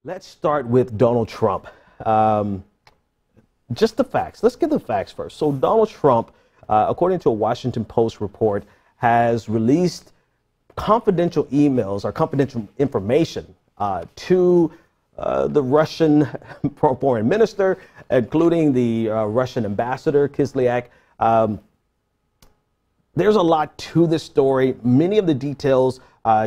Let's start with Donald Trump. Just the facts. Let's get the facts first. So Donald Trump, according to a Washington Post report, has released confidential emails or confidential information to the Russian foreign minister, including the Russian ambassador, Kislyak. There's a lot to this story. Many of the details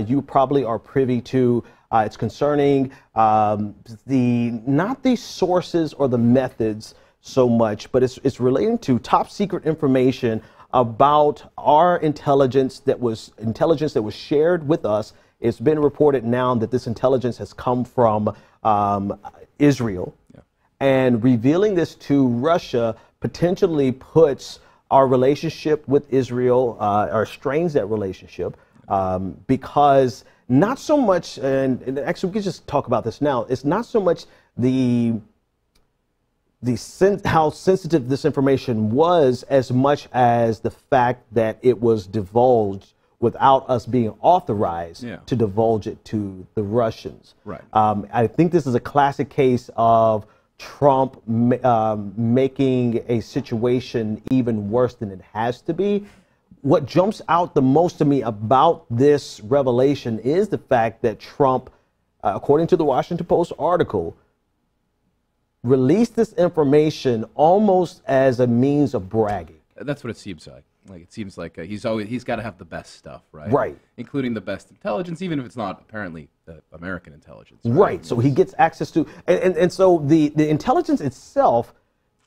you probably are privy to. It's concerning not the sources or the methods so much, but it's relating to top secret information about our intelligence that was shared with us. It's been reported now that this intelligence has come from Israel, and revealing this to Russia potentially puts our relationship with Israel or strains that relationship because not so much, and actually we can just talk about this now, it's not so much how sensitive this information was as much as the fact that it was divulged without us being authorized to divulge it to the Russians. Right. I think this is a classic case of Trump making a situation even worse than it has to be. What jumps out the most to me about this revelation is the fact that Trump, according to the Washington Post article, released this information almost as a means of bragging. That's what it seems like. Like it seems like he's got to have the best stuff, right? Right. Including the best intelligence, even if it's not apparently American intelligence. Right. So he gets access to, and so the intelligence itself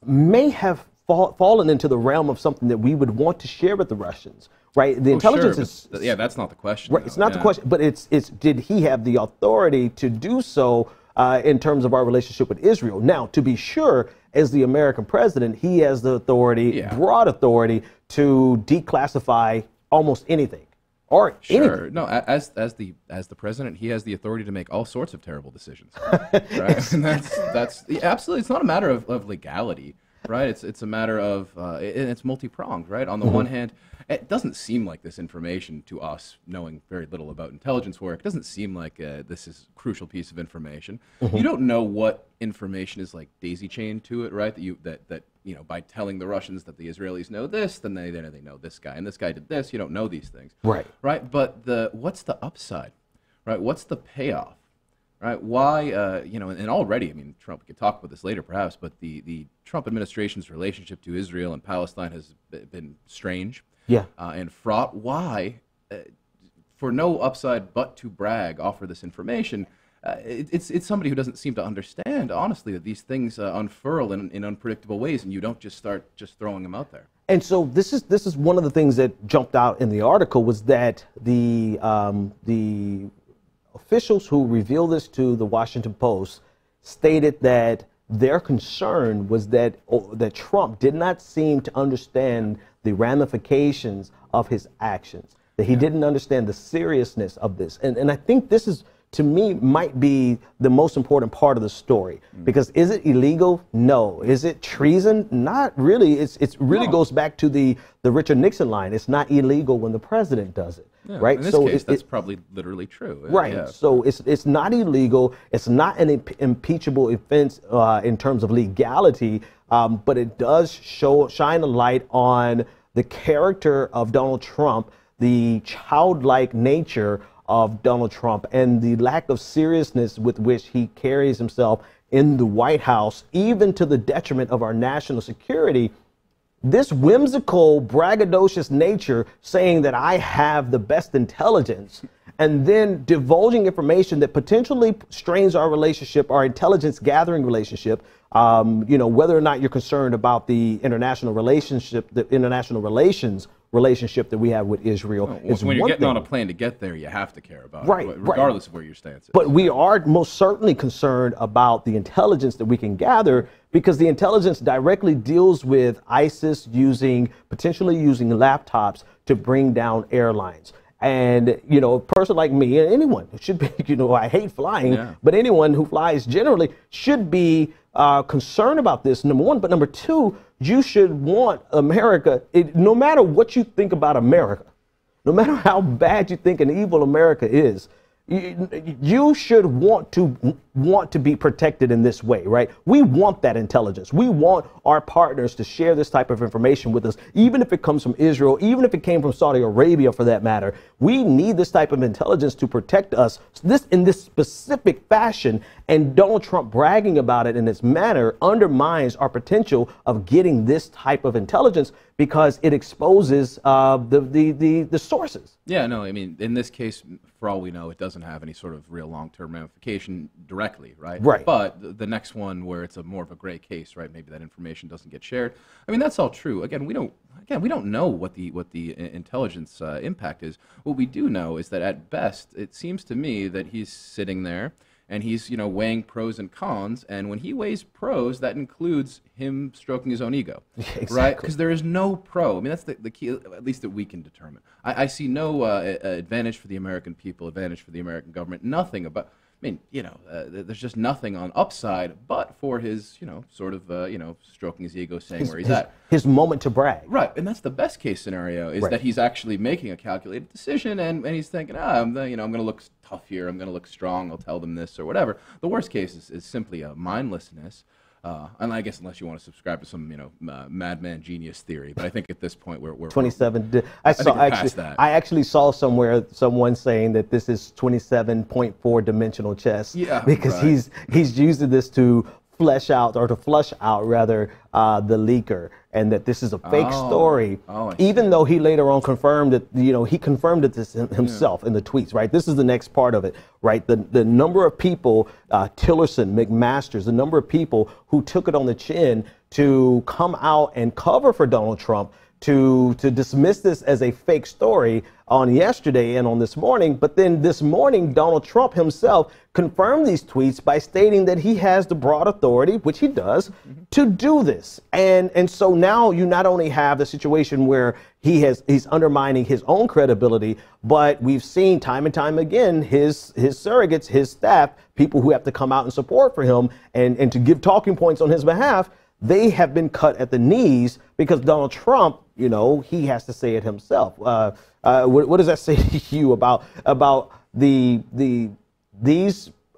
may have fallen into the realm of something that we would want to share with the Russians, right? The intelligence is, yeah, that's not the question. Right. It's not the question, but it's did he have the authority to do so in terms of our relationship with Israel? Now, to be sure, as the American president, he has the authority, broad authority, to declassify almost anything or anything. No, as the president, he has the authority to make all sorts of terrible decisions. Right? And that's absolutely. It's not a matter of legality, right? It's a matter of it's multi-pronged, right? On the one hand, it doesn't seem like this information to us, knowing very little about intelligence work, doesn't seem like this is a crucial piece of information. You don't know what information is like daisy chained to it, right? That you know, by telling the Russians that the Israelis know this, then they know this guy and this guy did this. You don't know these things, right? But what's the upside, right? What's the payoff? Right? Why, you know, and already, I mean, Trump, we could talk about this later perhaps, but the Trump administration's relationship to Israel and Palestine has been strange and fraught. Why, for no upside but to brag, offer this information? It's somebody who doesn't seem to understand, honestly, that these things unfurl in unpredictable ways, and you don't just start throwing them out there. And so this is one of the things that jumped out in the article was that the officials who revealed this to the Washington Post stated that their concern was that Trump did not seem to understand the ramifications of his actions, that he didn't understand the seriousness of this. And I think this is, to me, might be the most important part of the story, because is it illegal? No. Is it treason? Not really. It really goes back to the Richard Nixon line. It's not illegal when the president does it. Yeah, right. In this case, that's probably literally true. Right. Yeah. So it's not illegal. It's not an impeachable offense in terms of legality, but it does shine a light on the character of Donald Trump, the childlike nature of Donald Trump, and the lack of seriousness with which he carries himself in the White House, even to the detriment of our national security. This whimsical, braggadocious nature, saying that I have the best intelligence, and then divulging information that potentially strains our relationship, our intelligence gathering relationship, you know, whether or not you're concerned about the international relationship, the international relationship that we have with Israel. Well, when you're getting on a plane to get there, you have to care about it, regardless of where your stance is. But we are most certainly concerned about the intelligence that we can gather, because the intelligence directly deals with ISIS potentially using laptops to bring down airlines. And, you know, a person like me, and anyone who should be, you know, I hate flying, but anyone who flies generally should be concerned about this, number one. But number two, you should want America, no matter what you think about America, no matter how bad you think an evil America is, you should want to want to be protected in this way, right? We want that intelligence. We want our partners to share this type of information with us, even if it comes from Israel, even if it came from Saudi Arabia for that matter. We need this type of intelligence to protect us in this specific fashion. And Donald Trump bragging about it in this manner undermines our potential of getting this type of intelligence because it exposes the sources. Yeah, no, I mean, in this case, for all we know, it doesn't have any sort of real long-term ramification directly, right? Right. But the next one where it's more of a gray case, right? Maybe that information doesn't get shared. I mean, that's all true. Again, we don't know what the intelligence impact is. What we do know is that at best, it seems to me that he's sitting there and he's, weighing pros and cons. And when he weighs pros, that includes him stroking his own ego, exactly. right? Because there is no pro. I mean, that's the key, at least that we can determine. I see no advantage for the American people, advantage for the American government, nothing about. I mean, there's just nothing on upside, but for his, sort of, stroking his ego, saying where he's at. His moment to brag. Right, and that's the best case scenario is that he's actually making a calculated decision, and he's thinking, I'm going to look tough here, I'm going to look strong, I'll tell them this or whatever. The worst case is simply a mindlessness. And I guess unless you want to subscribe to some, madman genius theory, but I think at this point we're 27. I actually saw somewhere someone saying that this is 27.4 dimensional chess. Yeah, because he's using this to flush out the leaker, and that this is a fake story. Even though he later on confirmed that, he confirmed it himself in the tweets, right? This is the next part of it, right? The number of people, Tillerson, McMaster's, the number of people who took it on the chin to come out and cover for Donald Trump, to dismiss this as a fake story on yesterday and on this morning. But then this morning, Donald Trump himself confirmed these tweets by stating that he has the broad authority, which he does, to do this. And so now you not only have the situation where he's undermining his own credibility, but we've seen time and time again his surrogates, his staff, people who have to come out and support for him and to give talking points on his behalf. They have been cut at the knees because Donald Trump, he has to say it himself. What does that say to you about these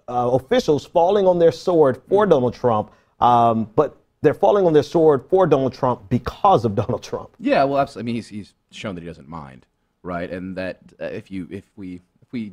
officials falling on their sword for Donald Trump, but they're falling on their sword for Donald Trump because of Donald Trump? Yeah, well, absolutely. I mean, he's shown that he doesn't mind, right? And that if we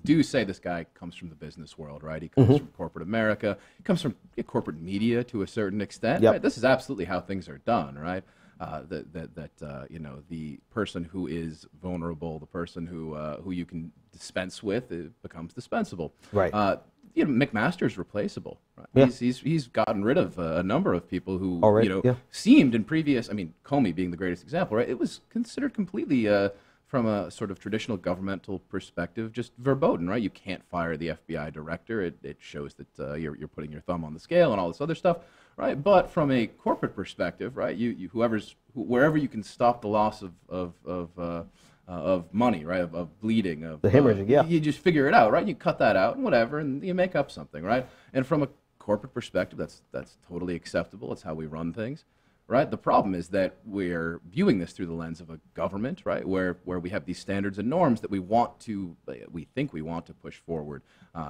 do say this guy comes from the business world, right? He comes from corporate America. He comes from corporate media to a certain extent. Yep. Right? This is absolutely how things are done, right? The person who is vulnerable, the person who you can dispense with, it becomes dispensable. Right. McMaster's replaceable. Right? Yeah. He's gotten rid of a number of people who seemed in previous. I mean, Comey being the greatest example, right? It was considered completely. From a sort of traditional governmental perspective, just verboten, right? You can't fire the FBI director. It shows that you're putting your thumb on the scale and all this other stuff, right? But from a corporate perspective, right? Wherever you can stop the loss of money, right? Of bleeding, of the hemorrhaging, you just figure it out, right? You cut that out and whatever, and you make up something, right? And from a corporate perspective, that's totally acceptable. It's how we run things. Right. The problem is that we're viewing this through the lens of a government, right, where we have these standards and norms that we think we want to push forward,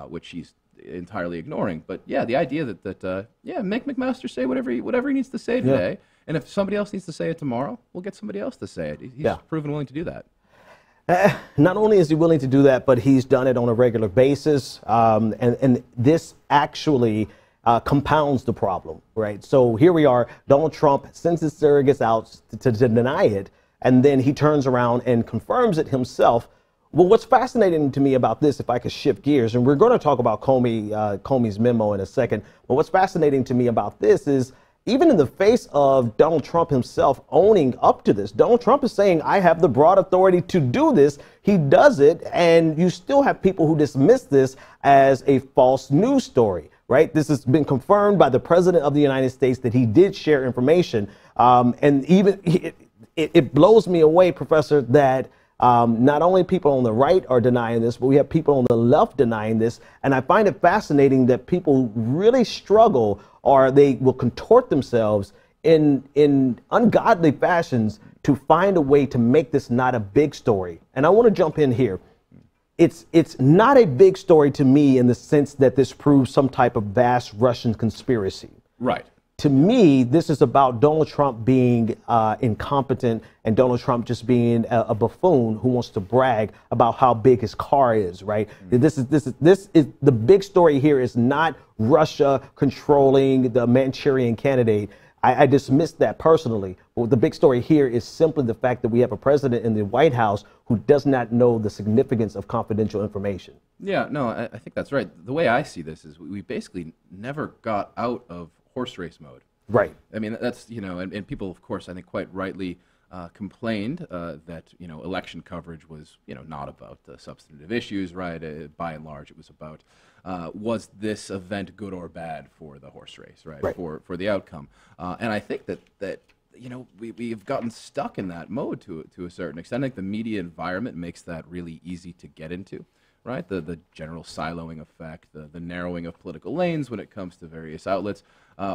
which he's entirely ignoring. But yeah, the idea that make McMaster say whatever he needs to say today, and if somebody else needs to say it tomorrow, we'll get somebody else to say it. He's proven willing to do that. Not only is he willing to do that, but he's done it on a regular basis, and this actually compounds the problem, right? So here we are, Donald Trump sends his surrogates out to deny it, and then he turns around and confirms it himself. Well, what's fascinating to me about this, if I could shift gears, and we're going to talk about Comey's memo in a second, but what's fascinating to me about this is even in the face of Donald Trump himself owning up to this, Donald Trump is saying, I have the broad authority to do this. He does it, and you still have people who dismiss this as a false news story. Right? This has been confirmed by the president of the United States that he did share information. And even it blows me away, Professor, that not only people on the right are denying this, but we have people on the left denying this. And I find it fascinating that people really struggle, or they will contort themselves in ungodly fashions to find a way to make this not a big story. And I want to jump in here. it's not a big story to me in the sense that this proves some type of vast Russian conspiracy. Right. To me, this is about Donald Trump being incompetent and Donald Trump just being a buffoon who wants to brag about how big his car is, right? This is the big story here is not Russia controlling the Manchurian candidate. I dismiss that personally. But the big story here is simply the fact that we have a president in the White House who does not know the significance of confidential information. Yeah, no, I think that's right. The way I see this is we basically never got out of horse race mode. Right. I mean, that's, you know, and people, of course, I think quite rightly complained that, you know, election coverage was, you know, not about substantive issues, right? By and large, it was about was this event good or bad for the horse race, right? Right. For the outcome. And I think that you know, we've gotten stuck in that mode to a certain extent. I think the media environment makes that really easy to get into, right? The general siloing effect, the narrowing of political lanes when it comes to various outlets,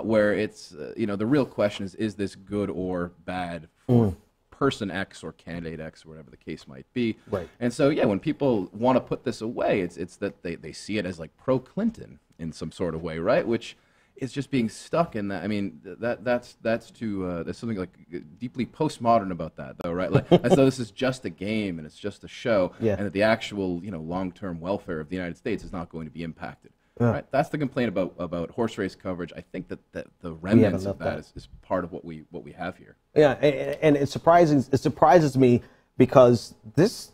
where it's, you know, the real question is this good or bad for person X or candidate X, or whatever the case might be. Right. And so, yeah, when people want to put this away, it's that they see it as like pro-Clinton in some sort of way, right? Which is just being stuck in that. I mean, that's something like deeply postmodern about that, though, right? Like, as though this is just a game and it's just a show, yeah. and that the actual, you know, long-term welfare of the United States is not going to be impacted. Right? That's the complaint about horse race coverage. I think that the remnants of that is part of what we have here. Yeah, and it surprises me because this,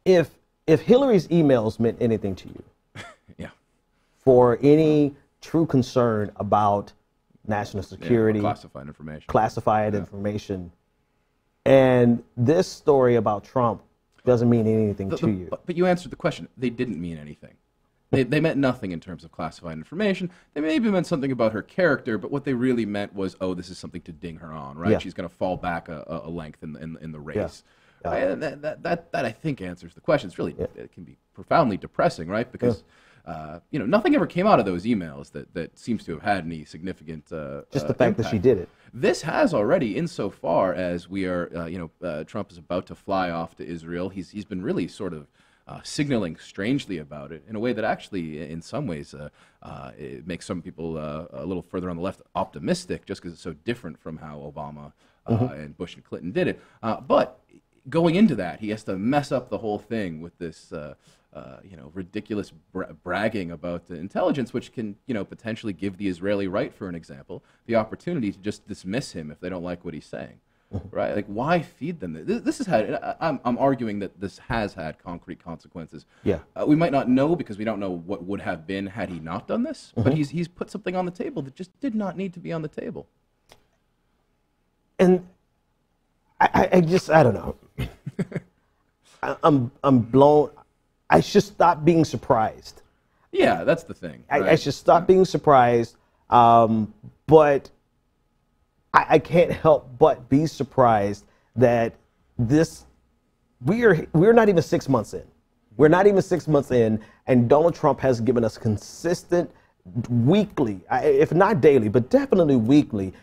if Hillary's emails meant anything to you, yeah, for any true concern about national security, classified information, and this story about Trump doesn't mean anything to you. But you answered the question. They didn't mean anything. They meant nothing in terms of classified information. They maybe meant something about her character, but what they really meant was, oh, this is something to ding her on, right? Yeah. She's going to fall back a length in the race. Yeah. Right? And that I think answers the question. It's really, it can be profoundly depressing, right? Because you know, nothing ever came out of those emails that seems to have had any significant just the fact that she did it. This has already, insofar as we are, you know, Trump is about to fly off to Israel. He's been really sort of signaling strangely about it in a way that actually, in some ways, it makes some people a little further on the left optimistic, just because it's so different from how Obama and Bush and Clinton did it. But going into that, he has to mess up the whole thing with this, you know, ridiculous bragging about the intelligence, which can, you know, potentially give the Israeli right, for an example, the opportunity to just dismiss him if they don't like what he's saying. Right? Like, why feed them? This has had, I'm arguing that this has had concrete consequences. Yeah. We might not know because we don't know what would have been had he not done this, but he's put something on the table that just did not need to be on the table. And I don't know. I'm blown. I should stop being surprised. Yeah, that's the thing. Right? I should stop being surprised. But I can't help but be surprised that we're not even 6 months in. We're not even 6 months in, and Donald Trump has given us consistent weekly, if not daily, but definitely weekly,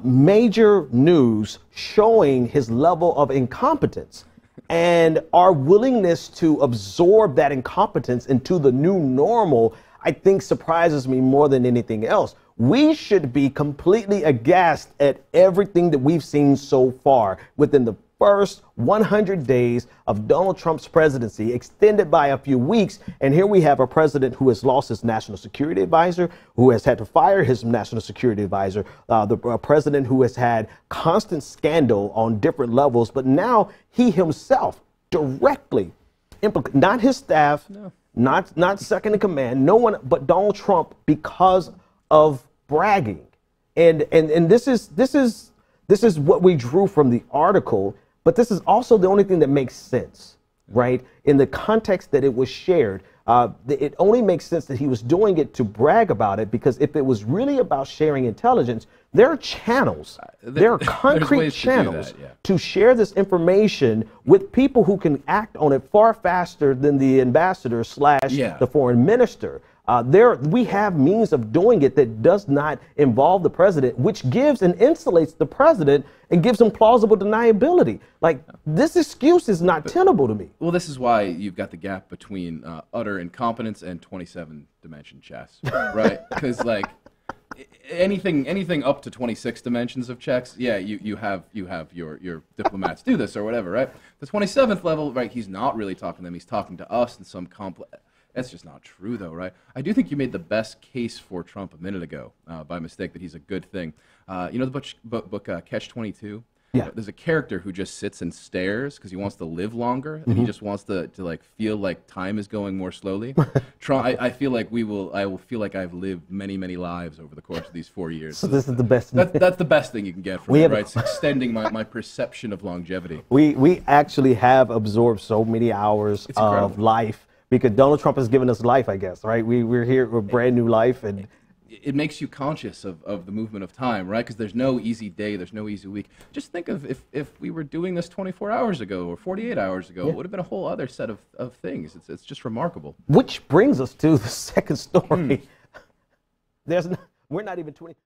major news showing his level of incompetence. And our willingness to absorb that incompetence into the new normal, I think, surprises me more than anything else. We should be completely aghast at everything that we've seen so far within the first 100 days of Donald Trump's presidency, extended by a few weeks. And here we have a president who has lost his national security advisor, who has had to fire his national security advisor, the president who has had constant scandal on different levels. But now he himself directly implicated, not his staff, not second in command, no one but Donald Trump, because of bragging. And this is what we drew from the article, but this is also the only thing that makes sense, right? In the context that it was shared, it only makes sense that he was doing it to brag about it, because if it was really about sharing intelligence, there are channels, there are concrete channels to share this information with people who can act on it far faster than the ambassador / the foreign minister. We have means of doing it that does not involve the president, which gives and insulates the president and gives him plausible deniability. Like, this excuse is not tenable to me. Well, this is why you've got the gap between utter incompetence and 27-dimension chess, right? Because like anything up to 26 dimensions of chess, yeah, you have your diplomats do this or whatever, right? The 27th level, right? He's not really talking to them. He's talking to us in some complex. That's just not true, though, right? I do think you made the best case for Trump a minute ago, by mistake, that he's a good thing. You know the book Catch-22? Yeah. There's a character who just sits and stares because he wants to live longer, and he just wants to like feel like time is going more slowly. Trump, I feel like I will feel like I've lived many lives over the course of these 4 years. So this is the best. That's the best thing you can get from it, right? It's extending my perception of longevity. We actually have absorbed so many hours of life. Because Donald Trump has given us life, I guess, right? We're here with brand new life. And it makes you conscious of the movement of time, right? Because there's no easy day, there's no easy week. Just think of if we were doing this 24 hours ago or 48 hours ago, it would have been a whole other set of things. It's just remarkable. Which brings us to the second story. We're not even 20.